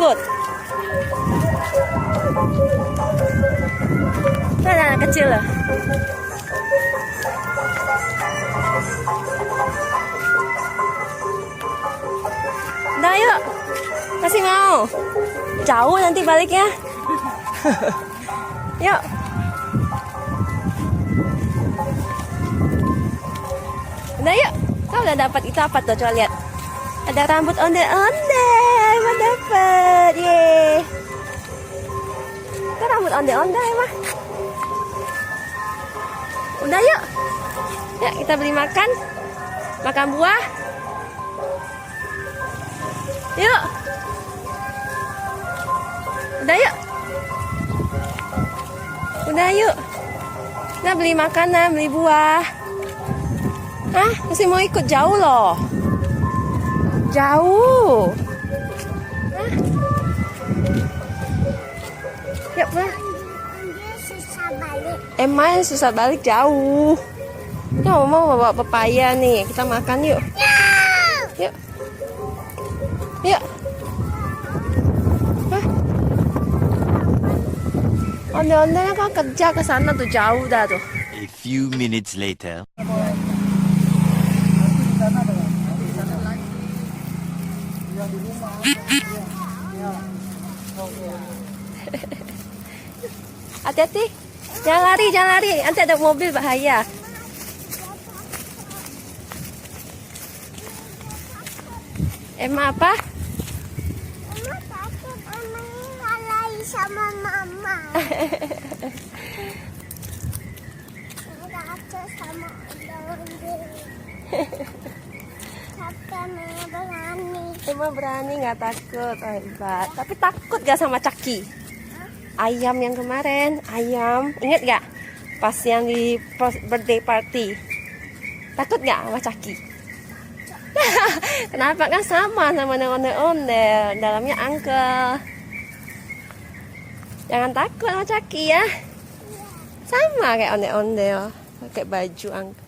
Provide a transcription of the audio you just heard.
ikut. Ada anak kecil loh. Udah yuk, masih mau? Jauh nanti baliknya. Yuk. Udah yuk. Kau udah dapat itu apa tuh? Coba lihat. Ada rambut ondel-ondel. Emang dapat. Yeay. Itu rambut ondel-ondel emang. Udah yuk. Ya kita beli makan. Makan buah. Yuk. Udah yuk. Udah yuk. Nah beli makanan, beli buah. Hah? Masih mau ikut jauh loh. Jauh. Hah? Yuk pulang. Emang susah balik jauh. Kita mau bawa pepaya nih. Kita makan yuk. Yuk. Yuk. Hah? Ondel-ondelnya kan kerja ke sana tuh jauh dah tuh. A few minutes later. Hati-hati, jangan lari, nanti ada mobil bahaya. Emma apa? Emma takut Emma ngalahin sama mama. Takut sama ondel-ondel. Tapi Emma berani. Emma berani nggak takut, oh, hebat. Tapi takut gak sama Caki? Ayam yang kemarin, ayam, inget gak? Pas yang di birthday party, takut gak sama Caki? Kenapa kan sama dengan ondel-ondel, dalamnya angkel. Jangan takut sama Caki ya. Sama kayak ondel-ondel, pakai baju angkel.